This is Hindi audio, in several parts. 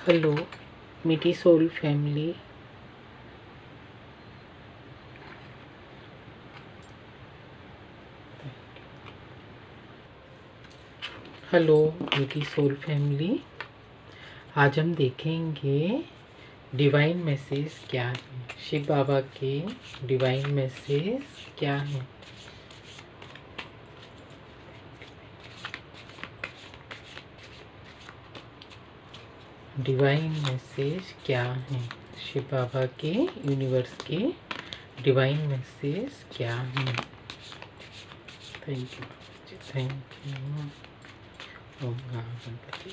हेलो मीठी सोल फैमिली। हेलो मीठी सोल फैमिली। आज हम देखेंगे डिवाइन मैसेज क्या है, शिव बाबा के डिवाइन मैसेज क्या है। डिवाइन मैसेज क्या है, शिव बाबा के यूनिवर्स के डिवाइन मैसेज क्या है। Thank you, thank you. ओम गणपति।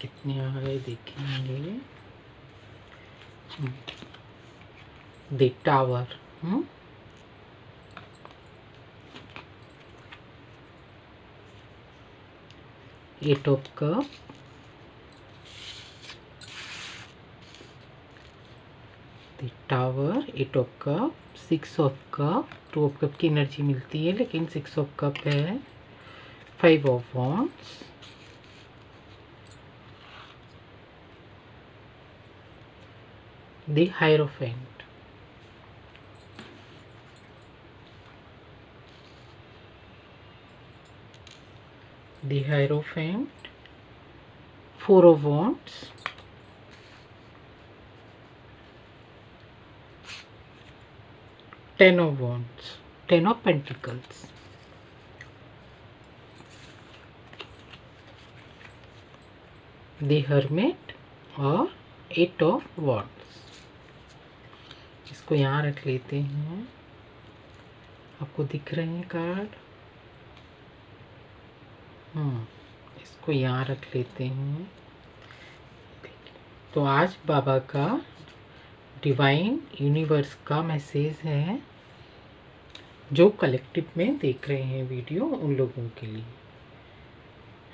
कितने आ गए देखेंगे। The tower, eight of cup, the tower, eight of cup, six of cup. Two of cup की एनर्जी मिलती है लेकिन सिक्स ऑफ कप है। Five of wands, the hierophant, the hierophant, four of wands, ten of wands, ten of pentacles, the hermit और एट ऑफ वॉन्ड्स। इसको यहाँ रख लेते हैं। आपको दिख रहे हैं कार्ड? इसको यहाँ रख लेते हैं। तो आज बाबा का डिवाइन यूनिवर्स का मैसेज है, जो कलेक्टिव में देख रहे हैं वीडियो उन लोगों के लिए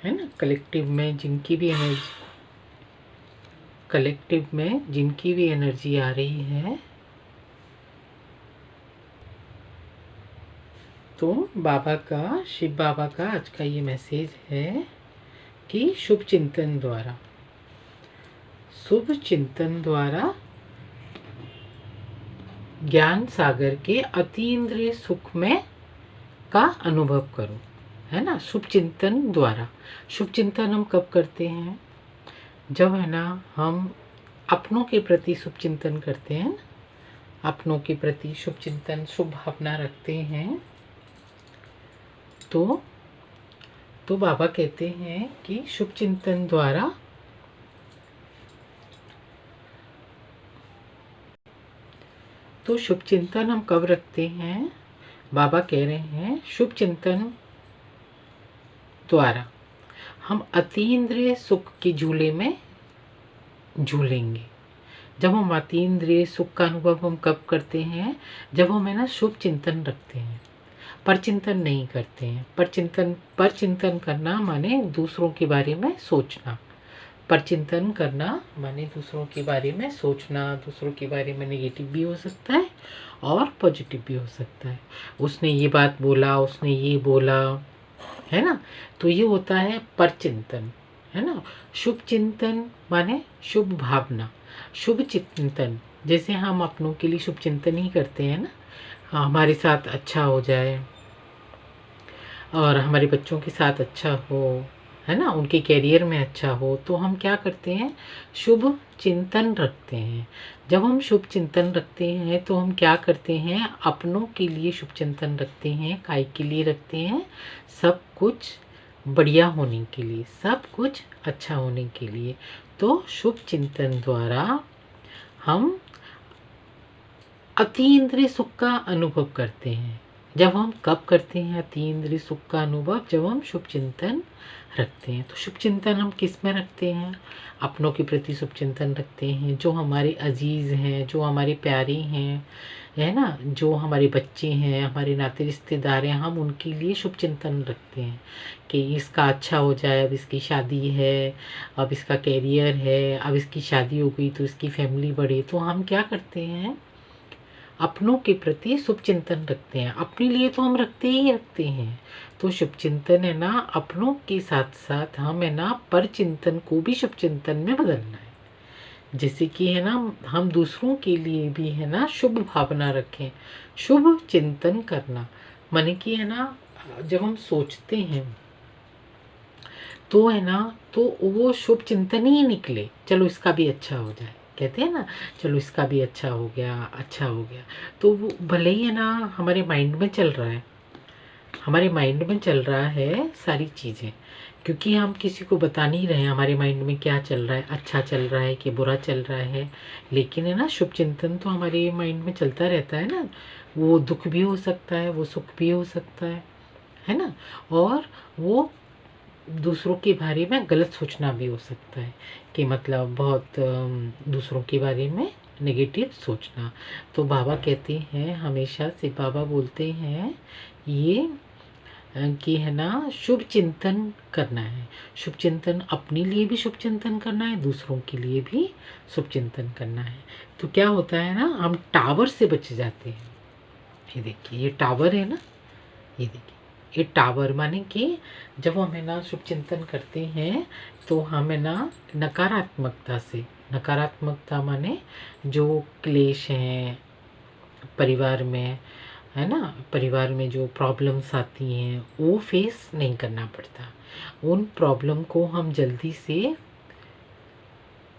है ना। कलेक्टिव में जिनकी भी एनर्जी आ रही है, तो बाबा का, शिव बाबा का आज का ये मैसेज है कि शुभ चिंतन द्वारा ज्ञान सागर के अतीन्द्रिय सुख में का अनुभव करो, है ना। शुभ चिंतन द्वारा, शुभ चिंतन हम कब करते हैं? जब है ना हम अपनों के प्रति शुभ चिंतन करते हैं, अपनों के प्रति शुभ चिंतन, शुभ भावना रखते हैं, तो बाबा कहते हैं कि शुभ चिंतन द्वारा तो शुभ चिंतन हम कब रखते हैं? बाबा कह रहे हैं शुभ चिंतन द्वारा हम अतीन्द्रिय सुख के झूले में झूलेंगे। जब हम अतीन्द्रिय सुख का अनुभव हम कब करते हैं? जब हम है ना शुभ चिंतन रखते हैं, परचिंतन नहीं करते हैं। परचिंतन करना माने दूसरों के बारे में सोचना। परचिंतन करना माने दूसरों के बारे में सोचना। दूसरों के बारे में नेगेटिव भी हो सकता है और पॉजिटिव भी हो सकता है। उसने ये बात बोला, उसने ये बोला, है ना। तो ये होता है परचिंतन, है ना। शुभ चिंतन माने शुभ भावना, शुभ चिंतन। जैसे हम अपनों के लिए शुभ चिंतन ही करते हैं ना, हमारे साथ अच्छा हो जाए और हमारे बच्चों के साथ अच्छा हो, है ना, उनके कैरियर में अच्छा हो, तो हम क्या करते हैं? शुभ चिंतन रखते हैं। जब हम शुभ चिंतन रखते हैं तो हम क्या करते हैं? अपनों के लिए शुभ चिंतन रखते हैं। काय के लिए रखते हैं? सब कुछ बढ़िया होने के लिए, सब कुछ अच्छा होने के लिए। तो शुभ चिंतन द्वारा हम अतीन्द्रिय सुख का अनुभव करते हैं। जब हम कब करते हैं अतीन्द्रिय सुख का अनुभव? जब हम शुभ चिंतन रखते हैं। तो शुभ चिंतन हम किस में रखते हैं? अपनों के प्रति शुभ चिंतन रखते हैं, जो हमारे अजीज हैं, जो हमारे प्यारे हैं, है ना, जो हमारे बच्चे हैं, हमारे नाते रिश्तेदार हैं, हम उनके लिए शुभ चिंतन रखते हैं कि इसका अच्छा हो जाए, अब इसकी शादी है, अब इसका कैरियर है, अब इसकी शादी हो गई तो इसकी फैमिली बढ़े। तो हम क्या करते हैं, अपनों के प्रति शुभ चिंतन रखते हैं, अपने लिए तो हम रखते ही रखते हैं। तो शुभ चिंतन है ना, अपनों के साथ साथ हम है ना पर चिंतन को भी शुभ चिंतन में बदलना है। जैसे कि है ना, हम दूसरों के लिए भी है ना शुभ भावना रखें, शुभ चिंतन करना। माने कि है ना, जब हम सोचते हैं तो है ना, तो वो शुभ चिंतन ही निकले, चलो इसका भी अच्छा हो जाए, कहते हैं ना, चलो इसका भी अच्छा हो गया, अच्छा हो गया। तो वो भले ही है ना हमारे माइंड में चल रहा है, हमारे माइंड में चल रहा है सारी चीज़ें, क्योंकि हम किसी को बता नहीं रहे हैं हमारे माइंड में क्या चल रहा है, अच्छा चल रहा है कि बुरा चल रहा है। लेकिन है ना, शुभ चिंतन तो हमारे माइंड में चलता रहता है ना, वो दुख भी हो सकता है, वो सुख भी हो सकता है ना। और वो दूसरों के बारे में गलत सोचना भी हो सकता है, कि मतलब बहुत दूसरों के बारे में नेगेटिव सोचना। तो बाबा कहते हैं, हमेशा से बाबा बोलते हैं ये कि है ना शुभ चिंतन करना है। शुभ चिंतन अपने लिए भी शुभ चिंतन करना है, दूसरों के लिए भी शुभ चिंतन करना है। तो क्या होता है ना, हम टावर से बच जाते हैं। ये देखिए, ये टावर है ना, ये देखिए, ये टावर माने कि जब हम है ना शुभ चिंतन करते हैं तो हम है ना नकारात्मकता से, नकारात्मकता माने जो क्लेश हैं परिवार में, है ना, परिवार में जो प्रॉब्लम्स आती हैं वो फेस नहीं करना पड़ता। उन प्रॉब्लम को हम जल्दी से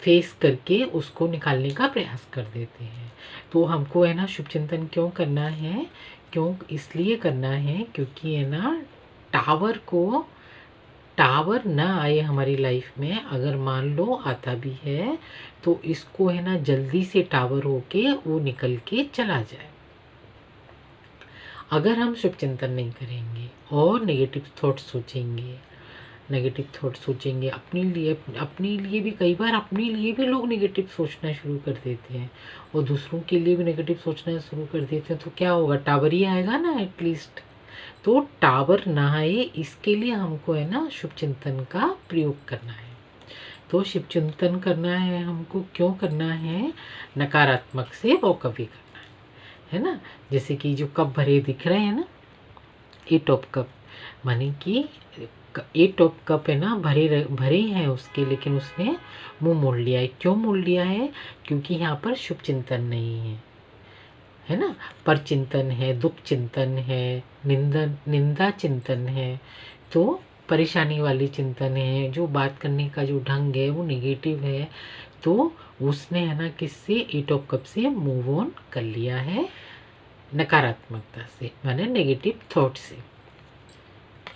फेस करके उसको निकालने का प्रयास कर देते हैं। तो हमको है ना शुभ चिंतन क्यों करना है, क्यों इसलिए करना है क्योंकि है ना टावर ना आए हमारी लाइफ में। अगर मान लो आता भी है तो इसको है ना जल्दी से टावर होके वो निकल के चला जाए। अगर हम शुभ चिंतन नहीं करेंगे और नेगेटिव थॉट सोचेंगे, नेगेटिव थॉट सोचेंगे अपने लिए भी, कई बार अपने लिए भी लोग नेगेटिव सोचना शुरू कर देते हैं और दूसरों के लिए भी नेगेटिव सोचना शुरू कर देते हैं। तो क्या होगा, टावर ही आएगा ना एटलीस्ट। तो टावर ना आए इसके लिए हमको है ना शुभ चिंतन का प्रयोग करना है। तो शुभ चिंतन करना है हमको, क्यों करना है, नकारात्मक से वॉकअवे करना है ना। जैसे कि जो कप भरे दिख रहे हैं ना, 8 ऑफ कप, माने कि 8 ऑफ कप है ना भरे हैं उसके, लेकिन उसने मुंह मोड़ लिया है। क्यों मोड़ लिया है, क्योंकि यहाँ पर शुभ चिंतन नहीं है ना, पर चिंतन है, दुख चिंतन है, निंदा चिंतन है। तो परेशानी वाली चिंतन है, जो बात करने का जो ढंग है वो नेगेटिव है। तो उसने है ना किससे, 8 ऑफ कप से मूव ऑन कर लिया है, नकारात्मकता से, माने नेगेटिव थॉट से।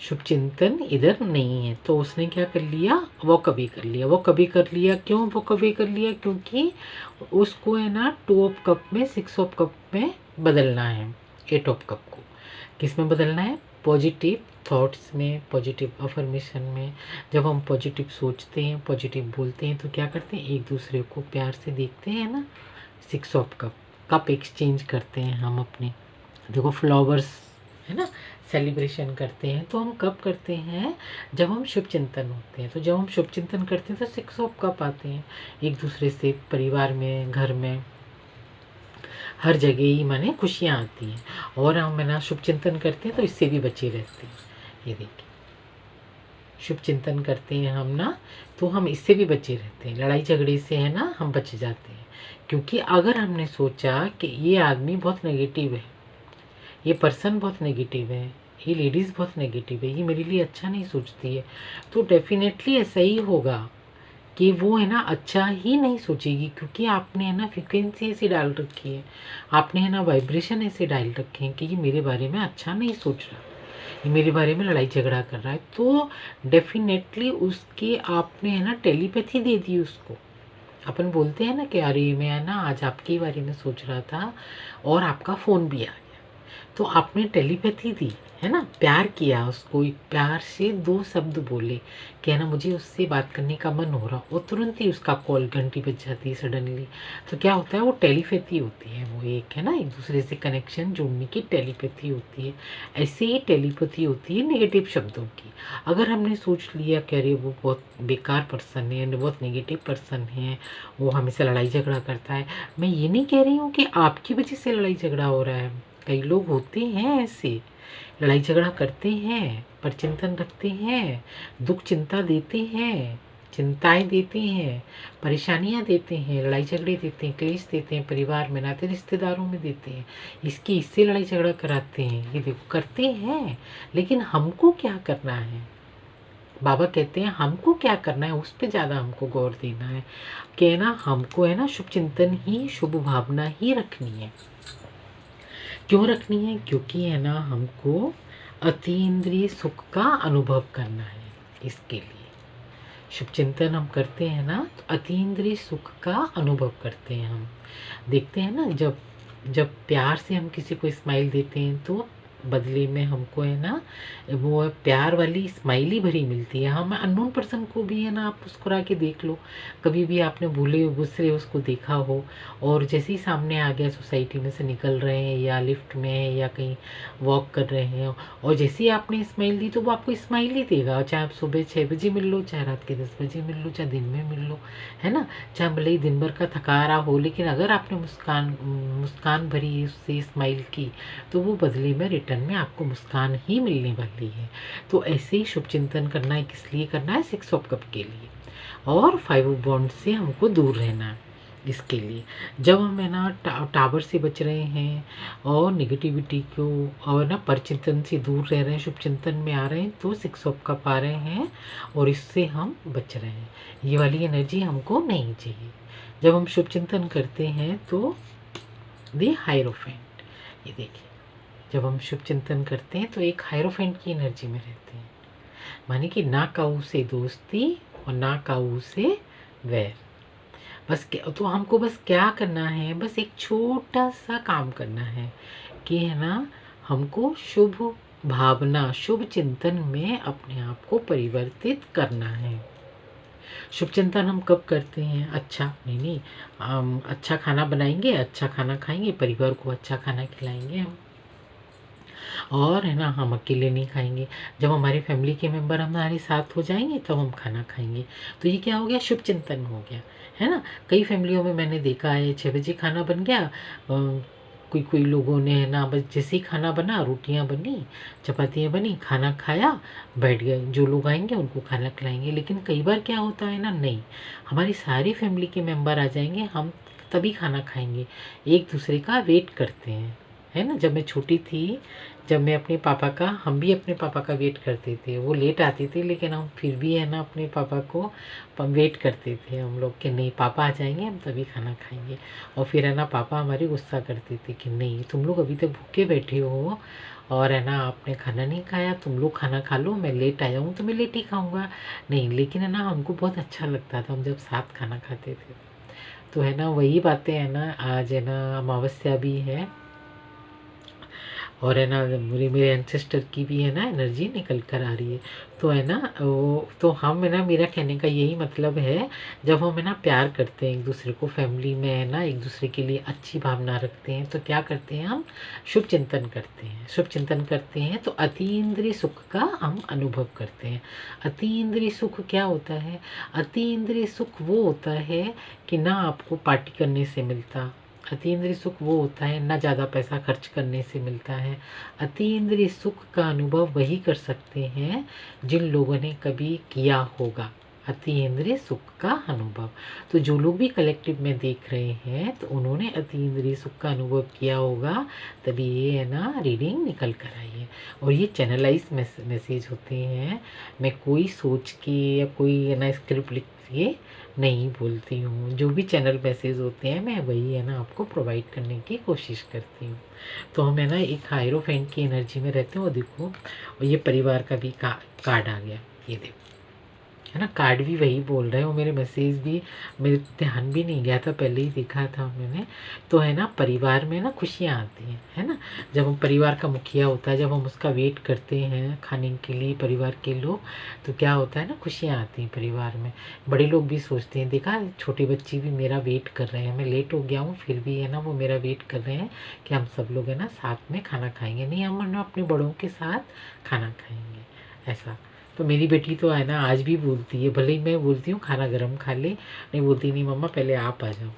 शुभ चिंतन इधर नहीं है तो उसने क्या कर लिया, वो कभी कर लिया, वो कभी कर लिया। क्यों वो कभी कर लिया, क्योंकि उसको है ना 2 ऑफ कप में 6 ऑफ कप में बदलना है। 8 ऑफ कप को किस में बदलना है, पॉजिटिव थॉट्स में, पॉजिटिव अफर्मेशन में। जब हम पॉजिटिव सोचते हैं, पॉजिटिव बोलते हैं तो क्या करते हैं, एक दूसरे को प्यार से देखते हैं ना। 6 ऑफ कप, कप एक्सचेंज करते हैं हम अपने, देखो फ्लावर्स है ना, सेलिब्रेशन करते हैं। तो हम कब करते हैं, जब हम शुभ चिंतन होते हैं। तो जब हम शुभ चिंतन करते हैं तो 6 ऑफ कप आते हैं, एक दूसरे से, परिवार में, घर में, हर जगह ही माने खुशियाँ आती हैं। और हम है ना शुभ चिंतन करते हैं तो इससे भी बचे रहते हैं। ये देखिए, शुभ चिंतन करते हैं हम ना तो हम इससे भी बचे रहते हैं, लड़ाई झगड़े से है ना हम बच जाते हैं। क्योंकि अगर हमने सोचा कि ये आदमी बहुत नेगेटिव है, ये पर्सन बहुत नेगेटिव है, ये लेडीज़ बहुत नेगेटिव है, ये मेरे लिए अच्छा नहीं सोचती है, तो डेफिनेटली ऐसा ही होगा कि वो है ना अच्छा ही नहीं सोचेगी। क्योंकि आपने है ना फ्रिक्वेंसी ऐसी डाल रखी है, आपने है ना वाइब्रेशन ऐसे डाल रखे हैं कि ये मेरे बारे में अच्छा नहीं सोच रहा, ये मेरे बारे में लड़ाई झगड़ा कर रहा है। तो डेफिनेटली उसके आपने है ना टेलीपैथी दे दी उसको। अपन बोलते हैं ना कि अरे मैं है ना आज आपके बारे में सोच रहा था और आपका फ़ोन भी आ गया, तो आपने टेलीपैथी दी है ना, प्यार किया उसको, एक प्यार से 2 शब्द बोले कि है ना मुझे उससे बात करने का मन हो रहा, और तुरंत ही उसका कॉल घंटी बज जाती है सडनली। तो क्या होता है, वो टेलीपैथी होती है, वो एक है ना एक दूसरे से कनेक्शन जोड़ने की टेलीपैथी होती है। ऐसे ही टेलीपैथी होती है नेगेटिव शब्दों की। अगर हमने सोच लिया कि अरे वो बहुत बेकार पर्सन है, बहुत नेगेटिव पर्सन है, वो हमेशा लड़ाई झगड़ा करता है, मैं ये नहीं कह रही हूँ कि आपकी वजह से लड़ाई झगड़ा हो रहा है, कई लोग होते हैं ऐसे, लड़ाई झगड़ा करते हैं, पर चिंतन रखते हैं, दुख चिंता देते हैं, चिंताएं देते हैं, परेशानियां देते हैं, लड़ाई झगड़े देते हैं, क्लेश देते हैं, परिवार में नाते रिश्तेदारों में देते हैं, इससे लड़ाई झगड़ा कराते हैं, ये देखो करते हैं। लेकिन हमको क्या करना है, बाबा कहते हैं हमको क्या करना है, उस पर ज़्यादा हमको गौर देना है कि ना हमको है ना शुभ चिंतन ही, शुभ भावना ही रखनी है। क्यों रखनी है, क्योंकि है ना हमको अतीन्द्रिय सुख का अनुभव करना है। इसके लिए शुभ चिंतन हम करते हैं ना, तो अतीन्द्रिय सुख का अनुभव करते हैं हम। देखते हैं ना, जब जब प्यार से हम किसी को स्माइल देते हैं तो बदले में हमको है ना वो प्यार वाली स्माइली भरी मिलती है। हम अननोन पर्सन को भी है ना आप मुस्कुरा के देख लो, कभी भी आपने भूले गुस्से उसको देखा हो, और जैसे ही सामने आ गया, सोसाइटी में से निकल रहे हैं या लिफ्ट में है या कहीं वॉक कर रहे हैं, और जैसे ही आपने स्माइल दी तो वो आपको स्माइल ही देगा, चाहे आप सुबह 6 बजे मिल लो, चाहे रात के 10 बजे मिल लो, चाहे दिन में मिल लो, है ना, चाहे भले ही दिन भर का थका रहा हो, लेकिन अगर आपने मुस्कान भरी उससे स्माइल की तो वो बदले में रिटर्न में आपको मुस्कान ही मिलने वाली है। तो ऐसे ही शुभ चिंतन करना है, किस लिए करना है, 6 ऑफ कप के लिए, और 5 ऑफ बॉन्ड से हमको दूर रहना है। इसके लिए जब हम है ना टावर से बच रहे हैं और निगेटिविटी को और ना परचिंतन से दूर रह रहे हैं, शुभ चिंतन में आ रहे हैं, तो 6 ऑफ कप आ रहे हैं और इससे हम बच रहे हैं। ये वाली एनर्जी हमको नहीं चाहिए। जब हम शुभ चिंतन करते हैं तो दी हायरोफेंट, ये देखिए, जब हम शुभ चिंतन करते हैं तो एक हायरोफेंट की एनर्जी में रहते हैं, माने कि ना काऊ से दोस्ती और ना काऊ से वैर। बस तो हमको बस क्या करना है, बस एक छोटा सा काम करना है कि है ना हमको शुभ भावना, शुभ चिंतन में अपने आप को परिवर्तित करना है। शुभ चिंतन हम कब करते हैं, अच्छा नहीं हम अच्छा खाना बनाएंगे, अच्छा खाना खाएंगे, परिवार को अच्छा खाना खिलाएंगे हम, और है ना हम अकेले नहीं खाएंगे, जब हमारे फैमिली के मेंबर हमारे साथ हो जाएंगे तब हम खाना खाएंगे। तो ये क्या हो गया, शुभ चिंतन हो गया, है ना। कई फैमिलियों में मैंने देखा है 6 बजे खाना बन गया, कोई कोई लोगों ने है ना बस जैसे ही खाना बना, रोटियां बनी, चपातियाँ बनी, खाना खाया, बैठ गए, जो लोग आएंगे उनको खाना खिलाएंगे। लेकिन कई बार क्या होता है ना, नहीं, हमारी सारी फैमिली के मेंबर आ जाएंगे, हम तभी खाना खाएंगे, एक दूसरे का वेट करते हैं, है ना। जब मैं छोटी थी, जब मैं अपने पापा का, हम भी अपने पापा का वेट करते थे, वो लेट आते थे लेकिन हम फिर भी है ना अपने पापा को वेट करते थे हम लोग कि नहीं पापा आ जाएंगे हम तभी खाना खाएंगे। और फिर है ना पापा हमारे गुस्सा करते थे कि नहीं तुम लोग अभी तक भूखे बैठे हो और है ना आपने खाना नहीं खाया, तुम लोग खाना खा लो, मैं लेट आया हूँ तो मैं लेट ही खाऊंगा। नहीं, लेकिन है ना हमको बहुत अच्छा लगता था हम जब साथ खाना खाते थे। तो है ना वही बातें है ना, आज है ना अमावस्या भी है और है ना मेरे एंसेस्टर की भी है ना एनर्जी निकल कर आ रही है। तो है ना वो तो हम है ना, मेरा कहने का यही मतलब है, जब हम है ना प्यार करते हैं एक दूसरे को, फैमिली में है ना एक दूसरे के लिए अच्छी भावना रखते हैं, तो क्या करते हैं हम शुभ चिंतन करते हैं। शुभ चिंतन करते हैं तो अतीन्द्रिय सुख का हम अनुभव करते हैं। अतीन्द्रिय सुख क्या होता है, अतीन्द्रिय सुख वो होता है कि ना आपको पार्टी करने से मिलता, अतीन्द्रिय सुख वो होता है ना ज़्यादा पैसा खर्च करने से मिलता है। अतीन्द्रिय सुख का अनुभव वही कर सकते हैं जिन लोगों ने कभी किया होगा अतीन्द्रिय सुख का अनुभव। तो जो लोग भी कलेक्टिव में देख रहे हैं तो उन्होंने अतीन्द्रिय सुख का अनुभव किया होगा, तभी ये है ना रीडिंग निकल कर आई है। और ये चैनलाइज मैसेज होते हैं, मैं कोई सोच के या कोई है ना स्क्रिप्ट लिख के नहीं बोलती हूँ। जो भी चैनल मैसेज होते हैं मैं वही है ना आपको प्रोवाइड करने की कोशिश करती हूँ। तो हम है ना एक हायरोफेंट की एनर्जी में रहते हैं। और देखो, और ये परिवार का भी कार्ड आ गया, ये देखो है ना, कार्ड भी वही बोल रहे हो, मेरे मैसेज भी मेरे ध्यान भी नहीं गया था, पहले ही देखा था मैंने। तो है ना, परिवार में ना खुशियाँ आती हैं, है ना। जब हम परिवार का मुखिया होता है, जब हम उसका वेट करते हैं खाने के लिए परिवार के लोग, तो क्या होता है ना, खुशियाँ आती हैं परिवार में। बड़े लोग भी सोचते हैं, देखा छोटे बच्चे भी मेरा वेट कर रहे हैं, मैं लेट हो गया हूँ फिर भी है ना वो मेरा वेट कर रहे हैं कि हम सब लोग है ना साथ में खाना खाएंगे, नहीं हम ना अपने बड़ों के साथ खाना खाएंगे, ऐसा। तो मेरी बेटी तो है ना आज भी बोलती है, भले ही मैं बोलती हूँ खाना गर्म खा ले, नहीं बोलती नहीं मम्मा पहले आप आ जाओ,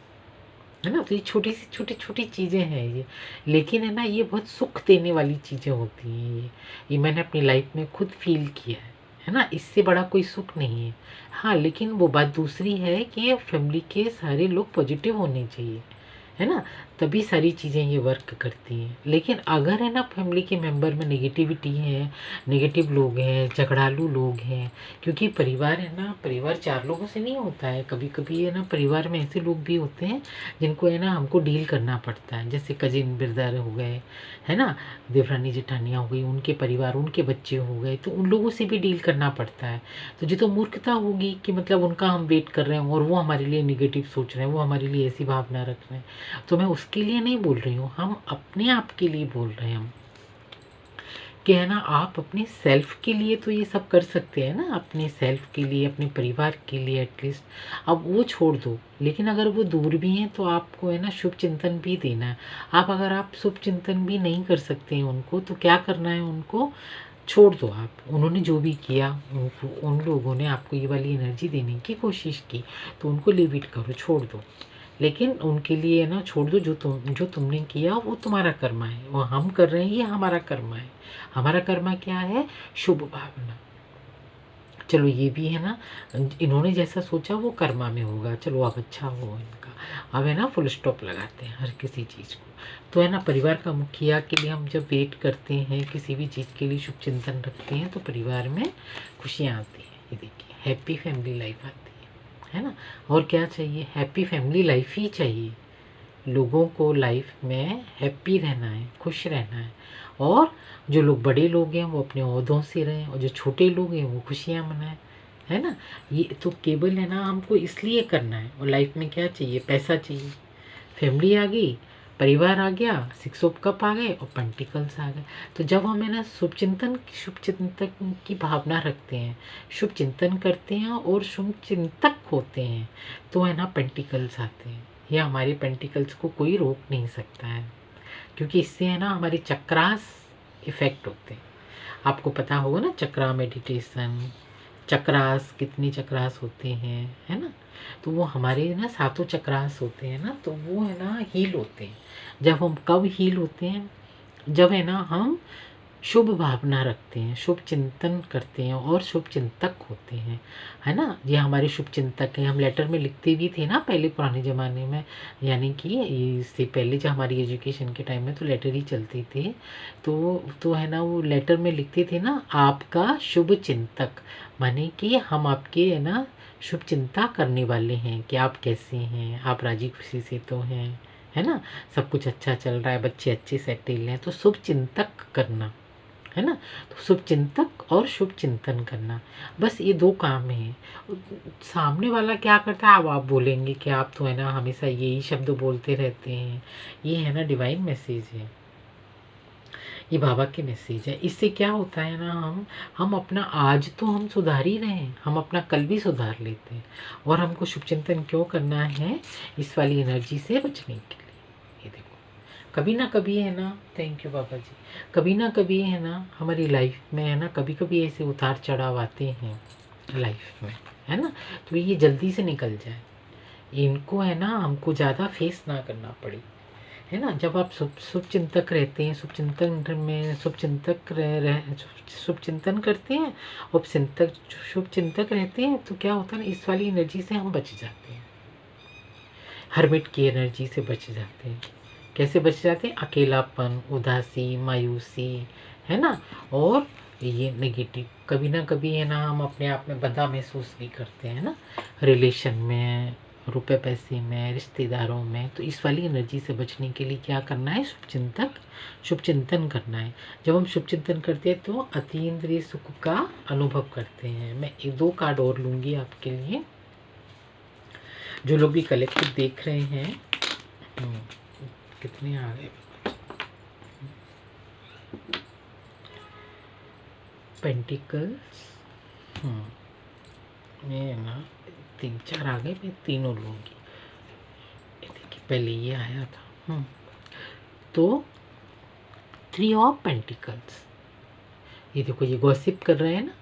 है ना। तो ये छोटी सी छोटी छोटी चीज़ें हैं ये, लेकिन है ना ये बहुत सुख देने वाली चीज़ें होती हैं ये मैंने अपनी लाइफ में खुद फील किया है ना। इससे बड़ा कोई सुख नहीं है। हाँ, लेकिन वो बात दूसरी है कि फैमिली के सारे लोग पॉजिटिव होने चाहिए, है ना, तभी सारी चीज़ें ये वर्क करती हैं। लेकिन अगर है ना फैमिली के मेंबर में नेगेटिविटी है, नेगेटिव लोग हैं, झगड़ालू लोग हैं, क्योंकि परिवार है ना, परिवार चार लोगों से नहीं होता है, कभी कभी है ना परिवार में ऐसे लोग भी होते हैं जिनको है ना हमको डील करना पड़ता है, जैसे कजिन ब्रदर हो गए, है ना, देवरानी जेठानियाँ हो गई, उनके परिवार, उनके बच्चे हो गए, तो उन लोगों से भी डील करना पड़ता है। तो जो तो मूर्खता होगी कि मतलब उनका हम वेट कर रहे हैं और वो हमारे लिए निगेटिव सोच रहे हैं, वो हमारे लिए ऐसी भावना रख रहे हैं, तो मैं उसके लिए नहीं बोल रही हूँ, हम अपने आप के लिए बोल रहे हैं हम, कि है ना आप अपने सेल्फ के लिए तो ये सब कर सकते हैं ना, अपने सेल्फ के लिए, अपने परिवार के लिए एटलीस्ट। अब वो छोड़ दो, लेकिन अगर वो दूर भी हैं तो आपको है ना शुभ चिंतन भी देना है। आप अगर आप शुभ चिंतन भी नहीं कर सकते हैं उनको, तो क्या करना है, उनको छोड़ दो आप। उन्होंने जो भी किया, उन लोगों ने आपको ये वाली एनर्जी देने की कोशिश की, तो उनको लिव इट करो, छोड़ दो। लेकिन उनके लिए ना छोड़ दो, जो तुमने किया वो तुम्हारा कर्मा है, वो हम कर रहे हैं ये हमारा कर्मा है। हमारा कर्मा क्या है, शुभ भावना। चलो ये भी है ना, इन्होंने जैसा सोचा वो कर्मा में होगा, चलो अब अच्छा हो इनका। अब है ना फुल स्टॉप लगाते हैं हर किसी चीज़ को। तो है ना परिवार का मुखिया के लिए हम जब वेट करते हैं, किसी भी चीज़ के लिए शुभ चिंतन रखते हैं, तो परिवार में खुशियाँ आती हैं। ये देखिए हैप्पी फैमिली लाइफ आती है ना। और क्या चाहिए, हैप्पी फैमिली लाइफ ही चाहिए। लोगों को लाइफ में हैप्पी रहना है, खुश रहना है, और जो लोग बड़े लोग हैं वो अपने ओहदों से रहें, और जो छोटे लोग हैं वो खुशियाँ मनाएं, है ना। ये तो केवल है ना हमको इसलिए करना है। और लाइफ में क्या चाहिए, पैसा चाहिए, फैमिली आ गई, परिवार आ गया, सिक्स ऑफ कप आ गए और पेंटिकल्स आ गए। तो जब हम है ना शुभ चिंतन की भावना रखते हैं, शुभ चिंतन करते हैं और शुभ चिंतक होते हैं, तो है ना पेंटिकल्स आते हैं। ये हमारे पेंटिकल्स को कोई रोक नहीं सकता है, क्योंकि इससे है ना हमारे चक्रास इफेक्ट होते हैं। आपको पता होगा ना चक्रा मेडिटेशन, चक्रास, कितनी चक्रास होते हैं, है ना। तो वो हमारे ना सातों चक्रास होते हैं ना, तो वो है ना हील होते हैं। जब हम कब हील होते हैं, जब है ना हम शुभ भावना रखते हैं, शुभ चिंतन करते हैं और शुभ चिंतक होते हैं, है ना। ये हमारे शुभ चिंतक हैं। हम लेटर में लिखते भी थे ना पहले पुराने ज़माने में, यानी कि इससे पहले जब हमारी एजुकेशन के टाइम में तो लेटर ही चलते थे, तो है ना वो लेटर में लिखते थे ना, आपका शुभ चिंतक, माने कि हम आपके है ना शुभ चिंता करने वाले हैं कि आप कैसे हैं, आप राजी खुशी से तो हैं, है ना, सब कुछ अच्छा चल रहा है, बच्चे अच्छे सेटल हैं, तो शुभ चिंतक करना, है ना। तो शुभ चिंतक और शुभ चिंतन करना, बस ये दो काम हैं। सामने वाला क्या करता है, अब आप बोलेंगे कि आप तो है ना हमेशा यही शब्द बोलते रहते हैं। ये है ना डिवाइन मैसेज है, ये बाबा के मैसेज है। इससे क्या होता है ना, हम अपना आज तो हम सुधार ही रहे हैं, हम अपना कल भी सुधार लेते हैं। और हमको शुभ चिंतन क्यों करना है, इस वाली एनर्जी से बचने के लिए। ये देखो कभी ना कभी है ना, थैंक यू बाबा जी, कभी ना कभी है ना हमारी लाइफ में है ना कभी कभी ऐसे उतार चढ़ाव आते हैं लाइफ में, है ना। तो ये जल्दी से निकल जाए, इनको है ना हमको ज़्यादा फेस ना करना पड़े, है ना। जब आप शुभ शुभ चिंतक रहते हैं, शुभ चिंतन में शुभ चिंतन करते हैं और शुभ चिंतक रहते हैं, तो क्या होता है ना, इस वाली एनर्जी से हम बच जाते हैं, हर्मिट की एनर्जी से बच जाते हैं। कैसे बच जाते हैं, अकेलापन, उदासी, मायूसी, है ना, और ये नेगेटिव। कभी ना कभी है ना हम अपने आप में बंधा महसूस भी करते हैं ना, रिलेशन में, रुपए पैसे में, रिश्तेदारों में। तो इस वाली एनर्जी से बचने के लिए क्या करना है? शुभ चिंतन करना है। जब हम शुभ चिंतन करते हैं तो अतीन्द्रिय सुख का अनुभव करते हैं। मैं 2 कार्ड और लूँगी आपके लिए। जो लोग भी कलेक्टिव देख रहे हैं, कितने आ गए? पेंटिकल्स, ये ना 3-4 आ गए, मैं तीनों लूँगी। देखिए पहले ये आया था। तो 3 ऑफ पेंटिकल्स, ये देखो, ये गॉसिप कर रहे हैं ना,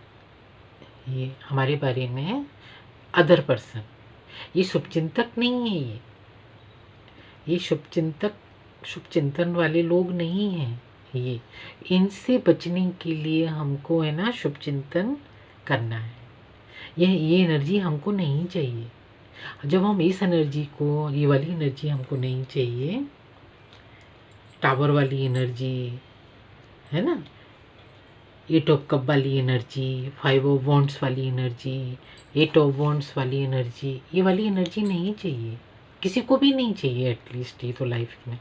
ये हमारे बारे में है। अदर पर्सन, ये शुभचिंतक नहीं है। ये शुभचिंतन वाले लोग नहीं हैं। ये इनसे बचने के लिए हमको है ना शुभ चिंतन करना है। ये एनर्जी हमको नहीं चाहिए। जब हम इस एनर्जी को, ये वाली एनर्जी हमको नहीं चाहिए, टावर वाली एनर्जी है ना, 8 ऑफ कप वाली एनर्जी, 5 ऑफ वॉन्ड्स वाली एनर्जी, 8 ऑफ वॉन्ड्स वाली एनर्जी, ये वाली एनर्जी नहीं चाहिए, किसी को भी नहीं चाहिए एटलीस्ट, ये तो लाइफ में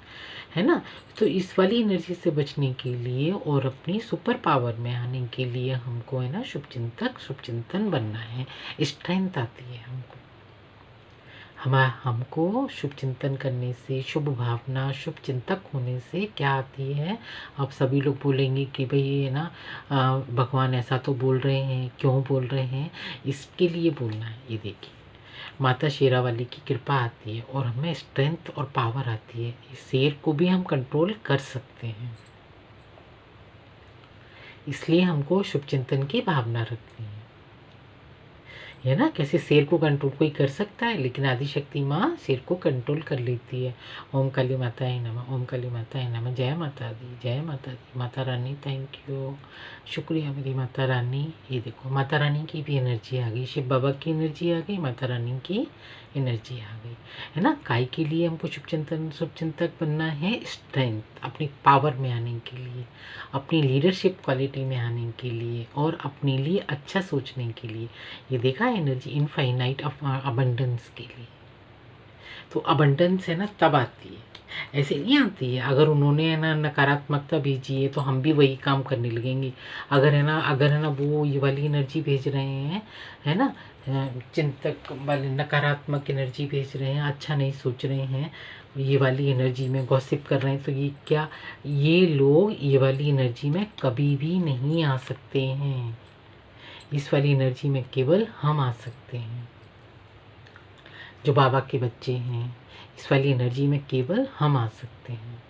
है ना। तो इस वाली एनर्जी से बचने के लिए और अपनी सुपर पावर में आने के लिए हमको है ना शुभचिंतन बनना है। स्ट्रेंथ आती है हमको। हमको शुभ चिंतन करने से, शुभ भावना, शुभ चिंतक होने से क्या आती है? अब सभी लोग बोलेंगे कि भाई ये ना भगवान ऐसा तो बोल रहे हैं, क्यों बोल रहे हैं? इसके लिए बोलना है। ये देखिए, माता शेरावाली की कृपा आती है और हमें स्ट्रेंथ और पावर आती है। इस शेर को भी हम कंट्रोल कर सकते हैं, इसलिए हमको शुभ चिंतन की भावना रखनी है ना। कैसे शेर को कंट्रोल कोई कर सकता है, लेकिन आदिशक्ति माँ शेर को कंट्रोल कर लेती है। ओम काली माताये नमः, ओम काली माताये नमः। जय माता दी, जय माता दी। माता रानी थैंक यू, शुक्रिया मेरी माता रानी। ये देखो, माता रानी की भी एनर्जी आ गई, शिव बाबा की एनर्जी आ गई, माता रानी की एनर्जी आ गई, है ना। काय के लिए हमको शुभ चिंतक बनना है? स्ट्रेंथ, अपनी पावर में आने के लिए, अपनी लीडरशिप क्वालिटी में आने के लिए और अपने लिए अच्छा सोचने के लिए। ये देखा एनर्जी इनफाइनाइट अबंडेंस के लिए। तो अबंडेंस है ना तब आती है, ऐसे नहीं आती है। अगर उन्होंने है ना नकारात्मकता भेजी है तो हम भी वही काम करने लगेंगे। अगर है ना वो ये वाली एनर्जी भेज रहे हैं, है ना, चिंतक वाली नकारात्मक एनर्जी भेज रहे हैं, अच्छा नहीं सोच रहे हैं, ये वाली एनर्जी में गॉसिप कर रहे हैं, तो ये लोग ये वाली एनर्जी में कभी भी नहीं आ सकते हैं। इस वाली एनर्जी में केवल हम आ सकते हैं, जो बाबा के बच्चे हैं। इस वाली एनर्जी में केवल हम आ सकते हैं।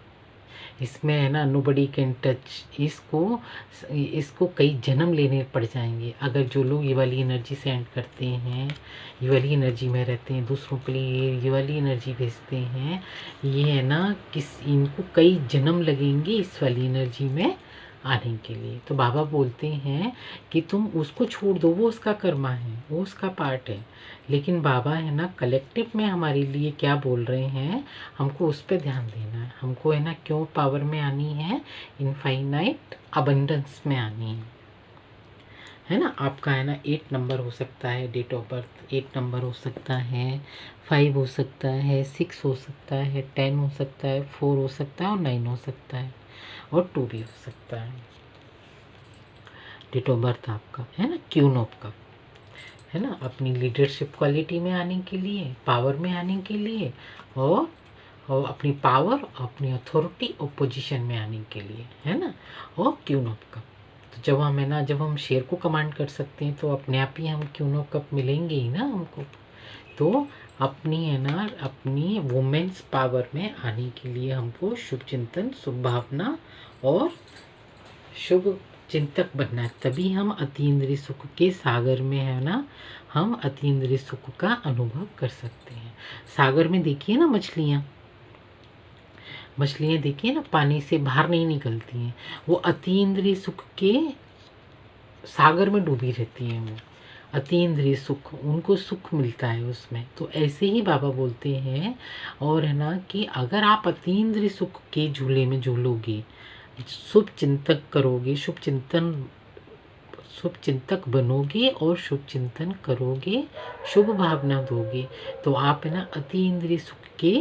इसमें है ना नोबडी कैन टच। इसको कई जन्म लेने पड़ जाएंगे। अगर जो लोग ये वाली एनर्जी सेंड करते हैं, ये वाली एनर्जी में रहते हैं, दूसरों के लिए ये वाली एनर्जी भेजते हैं, ये है ना इनको कई जन्म लगेंगे इस वाली एनर्जी में आने के लिए। तो बाबा बोलते हैं कि तुम उसको छोड़ दो, वो उसका कर्मा है, वो उसका पार्ट है। लेकिन बाबा है ना कलेक्टिव में हमारे लिए क्या बोल रहे हैं, हमको उस पर ध्यान देना है। हमको है ना क्यों पावर में आनी है? इनफाइनाइट अबंडेंस में आनी है ना। आपका है ना 8 नंबर हो सकता है, डेट ऑफ बर्थ 8 नंबर हो सकता है, 5 हो सकता है, 6 हो सकता है, 10 हो सकता है, 4 हो सकता है और 9 हो सकता है और 2 भी हो सकता है। डेट ऑफ बर्थ आपका है ना क्यून ऑफ कप, है ना, अपनी लीडरशिप क्वालिटी में आने के लिए, पावर में आने के लिए और अपनी पावर, अपनी अथॉरिटी और पोजीशन में आने के लिए, है ना। और क्यून ऑफ कप, तो जब हम शेर को कमांड कर सकते हैं तो अपने आप ही हम क्यून ऑफ कप मिलेंगे ही ना हमको। तो अपनी वुमेन्स पावर में आने के लिए हमको शुभ चिंतन, शुभ भावना और शुभ चिंतक बनना है। तभी हम अतीन्द्रिय सुख के सागर में है ना, हम अतीन्द्रिय सुख का अनुभव कर सकते हैं। सागर में देखिए ना मछलियाँ देखिए ना, पानी से बाहर नहीं निकलती हैं, वो अतीन्द्रिय सुख के सागर में डूबी रहती हैं। वो अतीन्द्रिय सुख, उनको सुख मिलता है उसमें। तो ऐसे ही बाबा बोलते हैं और है ना कि अगर आप अतीन्द्रिय सुख के झूले में झूलोगे, शुभ चिंतक करोगे, शुभ चिंतन शुभ चिंतक बनोगे और शुभ चिंतन करोगे, शुभ भावना दोगे, तो आप है ना अतीन्द्रिय सुख के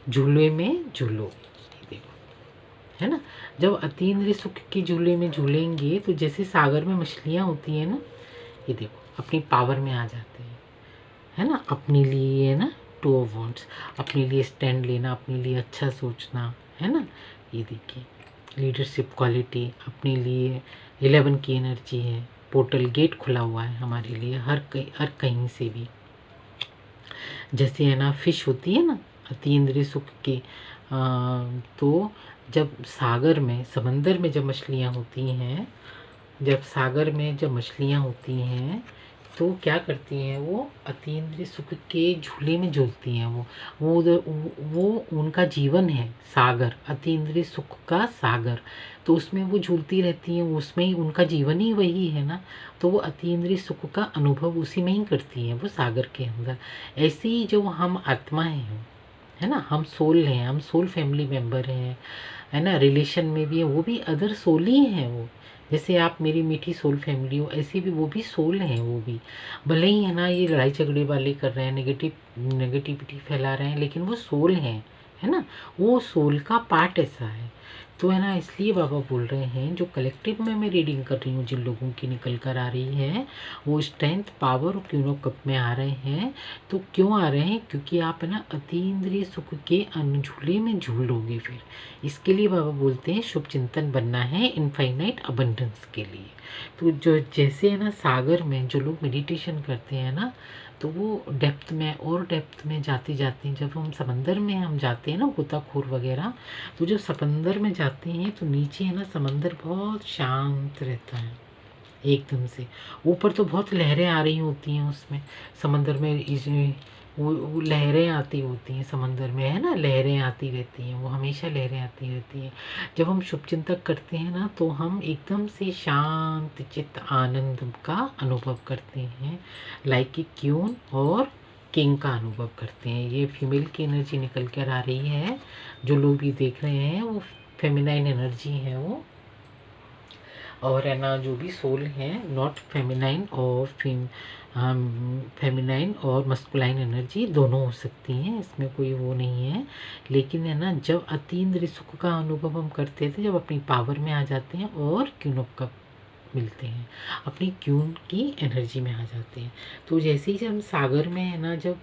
झूले में झूलोगे। देखो, है ना, जब अतीन्द्रिय सुख के झूले में झूलेंगे तो जैसे सागर में मछलियाँ होती हैं ना, ये देखो अपनी पावर में आ जाते हैं, है ना। अपने लिए है ना 2 ऑफ वांड्स, अपने लिए स्टैंड लेना, अपने लिए अच्छा सोचना, है ना। ये देखिए लीडरशिप क्वालिटी, अपने लिए 11 की एनर्जी है, पोर्टल गेट खुला हुआ है हमारे लिए हर कहीं से भी। जैसे है ना फिश होती है ना अतीन्द्रिय सुख के, तो जब सागर में समंदर में जब मछलियाँ होती हैं, जब सागर में जब मछलियाँ होती हैं तो क्या करती हैं, वो अतीन्द्रिय सुख के झूले में झूलती हैं। वो उनका जीवन है सागर, अतीन्द्रिय सुख का सागर, तो उसमें वो झूलती रहती हैं, उसमें ही उनका जीवन ही वही है ना। तो वो अतीन्द्रिय सुख का अनुभव उसी में ही करती हैं, वो सागर के अंदर। ऐसे ही जो हम आत्माएं हैं, है ना, हम सोल हैं, हम सोल फैमिली मेंबर हैं, है ना, रिलेशन में भी है, वो भी अदर सोल ही हैं वो। जैसे आप मेरी मीठी सोल फैमिली हो, ऐसे भी वो भी सोल हैं, वो भी भले ही है ना ये लड़ाई झगड़े वाले कर रहे हैं, नेगेटिविटी फैला रहे हैं, लेकिन वो सोल हैं, है ना, वो सोल का पार्ट ऐसा है। तो है ना, इसलिए बाबा बोल रहे हैं जो कलेक्टिव में मैं रीडिंग कर रही हूँ, जिन लोगों की निकल कर आ रही है वो स्ट्रेंथ, पावर और क्यों कप में आ रहे हैं। तो क्यों आ रहे हैं, क्योंकि आप है ना अतीन्द्रिय सुख के झूले में झूलोगे। फिर इसके लिए बाबा बोलते हैं शुभ चिंतन बनना है इनफाइनाइट अबंडेंस के लिए। तो जो जैसे है ना सागर में जो लोग मेडिटेशन करते हैं ना, तो वो डेप्थ में और डेप्थ में जाते जाते, जब हम समंदर में हम जाते हैं ना गोताखोर वगैरह, तो जब समंदर में जाते हैं तो नीचे है ना समंदर बहुत शांत रहता है एकदम से। ऊपर तो बहुत लहरें आ रही होती हैं उसमें समंदर में, वो लहरें आती होती हैं समंदर में, है ना, लहरें आती रहती हैं, वो हमेशा लहरें आती रहती हैं। जब हम शुभ चिंतक करते हैं ना तो हम एकदम से शांत चित्त आनंद का अनुभव करते हैं, लाइक ए क्यून और किंग का अनुभव करते हैं। ये फीमेल की एनर्जी निकल कर आ रही है, जो लोग भी देख रहे हैं वो फेमिनाइन एनर्जी है वो, और है ना जो भी सोल हैं नॉट फेमिनाइन और फेमिनाइन और मस्कुलाइन एनर्जी दोनों हो सकती हैं, इसमें कोई वो नहीं है। लेकिन है ना जब अतीन्द्रिय सुख का अनुभव हम करते थे, जब अपनी पावर में आ जाते हैं और क्यून ऑफ कप मिलते हैं, अपनी क्यून की एनर्जी में आ जाते हैं, तो जैसे ही जब हम सागर में है ना, जब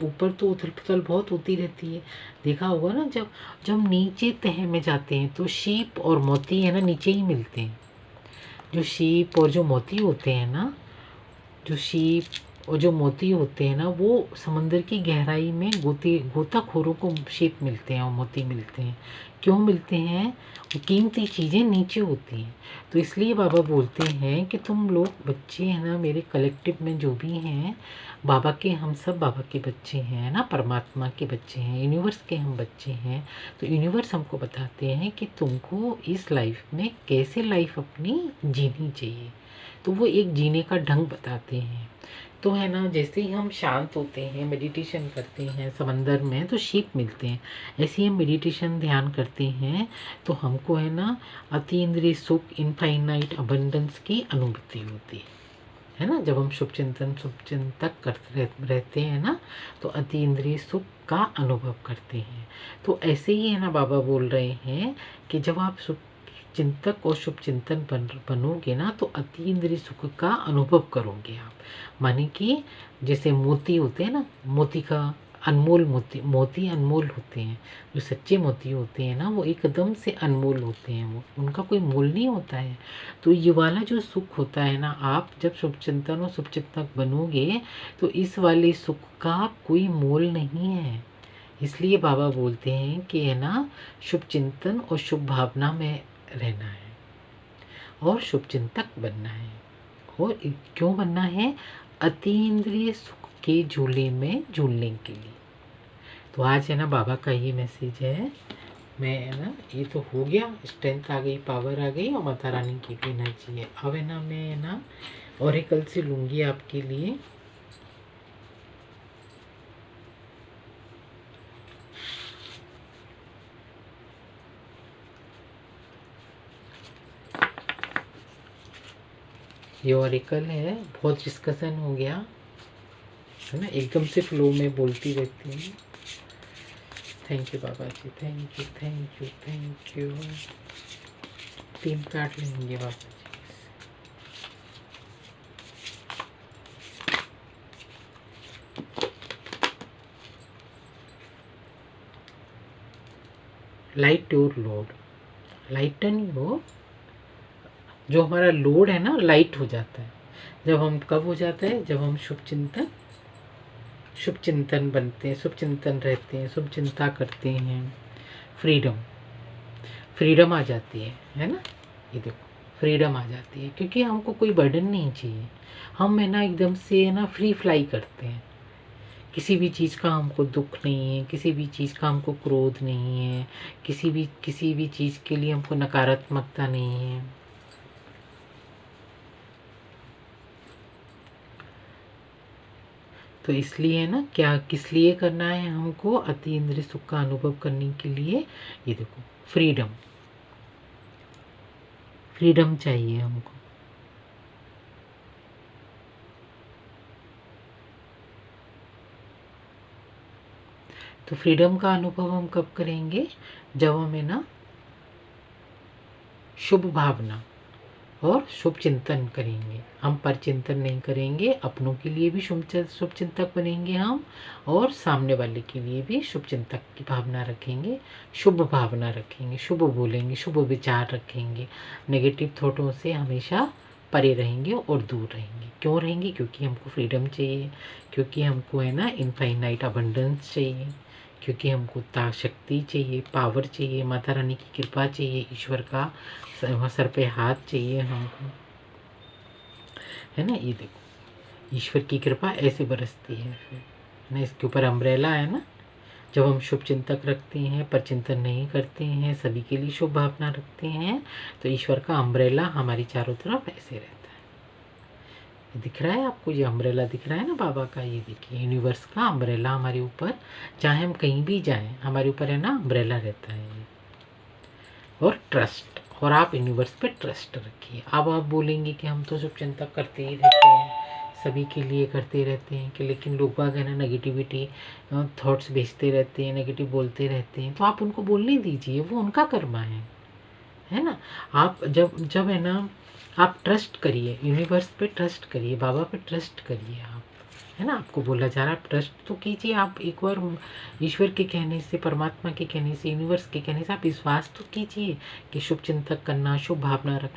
ऊपर तो उथल पुथल बहुत होती रहती है, देखा होगा ना, जब जब नीचे तह में जाते हैं तो शीप और मोती है ना नीचे ही मिलते हैं। जो शीप और जो मोती होते हैं ना, जो शीप और जो मोती होते हैं ना, वो समंदर की गहराई में गोताखोरों को शीप मिलते हैं और मोती मिलते हैं। क्यों मिलते हैं, वो कीमती चीज़ें नीचे होती हैं। तो इसलिए बाबा बोलते हैं कि तुम लोग बच्चे हैं ना मेरे कलेक्टिव में जो भी हैं, बाबा के, हम सब बाबा के बच्चे हैं ना, परमात्मा के बच्चे हैं, यूनिवर्स के हम बच्चे हैं। तो यूनिवर्स हमको बताते हैं कि तुमको इस लाइफ में कैसे लाइफ अपनी जीनी चाहिए, तो वो एक जीने का ढंग बताते हैं। तो है ना जैसे ही हम शांत होते हैं, मेडिटेशन करते हैं समंदर में, तो शीप मिलते हैं। ऐसे ही हम मेडिटेशन ध्यान करते हैं तो हमको है ना अतीन्द्रिय सुख, इनफाइनाइट अबंडेंस की अनुभूति होती है ना। जब हम शुभ चिंतक करते रहते हैं ना, तो अतीन्द्रिय सुख का अनुभव करते हैं। तो ऐसे ही है ना बाबा बोल रहे हैं कि जब आप शुभ चिंतक और शुभ चिंतन बनोगे ना, तो अतीन्द्रिय सुख का अनुभव करोगे आप। माने कि जैसे मोती होते हैं ना, मोती का अनमोल, मोती अनमोल होते हैं। जो सच्चे मोती होते हैं ना वो एकदम से अनमोल होते हैं, वो उनका कोई मोल नहीं होता है। तो ये वाला जो सुख होता है ना, आप जब शुभ चिंतन और शुभ चिंतक बनोगे तो इस वाले सुख का कोई मोल नहीं है। इसलिए बाबा बोलते हैं कि है ना शुभ चिंतन और शुभ भावना में रहना है और शुभ चिंतक बनना है। और क्यों बनना है, अतीन्द्रिय सुख के झूले में झूलने के लिए। तो आज है ना बाबा का ये मैसेज है। मैं है ना, ये तो हो गया, स्ट्रेंथ आ गई, पावर आ गई और माता रानी की भी एनर्जी है। अब है ना मैं है ना ऑरेकल से लूँगी आपके लिए। ये ऑरिकल है, बहुत डिस्कशन हो गया है ना, एकदम से फ्लो में बोलती रहती हूँ। थैंक यू बाबा जी, thank you thank you thank you. 3 card लेंगे बाबा जी। Light your load, lighten your, जो हमारा लोड है ना लाइट हो जाता है जब हम, कब हो जाता है, जब हम शुभ चिंतन बनते हैं, शुभ चिंतन रहते हैं, शुभ चिंता करते हैं। फ्रीडम आ जाती है ना, ये देखो फ्रीडम आ जाती है, क्योंकि हमको कोई बर्डन नहीं चाहिए। हम है ना एकदम से है ना फ्री फ्लाई करते हैं, किसी भी चीज़ का हमको दुख नहीं है, किसी भी चीज़ का हमको क्रोध नहीं है, किसी भी चीज़ के लिए हमको नकारात्मकता नहीं है। तो इसलिए ना, क्या किस लिए करना है हमको, अति इंद्रिय सुख का अनुभव करने के लिए। ये देखो फ्रीडम चाहिए हमको। तो फ्रीडम का अनुभव हम कब करेंगे, जब हमें ना शुभ भावना और शुभ चिंतन करेंगे। हम पर चिंतन नहीं करेंगे, अपनों के लिए भी शुभ चिंतक बनेंगे हम, और सामने वाले के लिए भी शुभ चिंतक की भावना रखेंगे, शुभ भावना रखेंगे, शुभ बोलेंगे, शुभ विचार रखेंगे। नेगेटिव थॉटों से हमेशा परे रहेंगे और दूर रहेंगे। क्यों रहेंगे, क्योंकि हमको फ्रीडम चाहिए, क्योंकि हमको है ना इनफाइनाइट अबंडेंस चाहिए, क्योंकि हमको शक्ति चाहिए, पावर चाहिए, माता रानी की कृपा चाहिए, ईश्वर का सर पे हाथ चाहिए हमको, है ना। ये देखो ईश्वर की कृपा ऐसे बरसती है फिर ना, इसके ऊपर अम्ब्रेला है ना। जब हम शुभ चिंतक रखते हैं, पर चिंतन नहीं करते हैं, सभी के लिए शुभ भावना रखते हैं, तो ईश्वर का अम्ब्रेला हमारी चारों तरफ ऐसे रहता है। दिख रहा है आपको, ये अम्ब्रेला दिख रहा है ना बाबा का, ये देखिए यूनिवर्स का अम्ब्रेला हमारे ऊपर, चाहे हम कहीं भी जाएं हमारे ऊपर है ना अम्ब्रेला रहता है ये। और ट्रस्ट, और आप यूनिवर्स पे ट्रस्ट रखिए। अब आप बोलेंगे कि हम तो शुभ चिंतक करते ही रहते हैं, सभी के लिए करते रहते हैं, कि लेकिन लोग बाग है ना नेगेटिविटी थॉट्स भेजते रहते हैं, नेगेटिव बोलते रहते हैं, तो आप उनको बोलने दीजिए, वो उनका कर्मा है ना। आप जब है ना, आप ट्रस्ट करिए, यूनिवर्स पे ट्रस्ट करिए, बाबा पे ट्रस्ट करिए आप, है ना। आपको बोला जा रहा है, आप ट्रस्ट तो कीजिए। आप एक बार ईश्वर के कहने से, परमात्मा के कहने से, यूनिवर्स के कहने से आप विश्वास तो कीजिए कि शुभ चिंतक करना, शुभ भावना रखना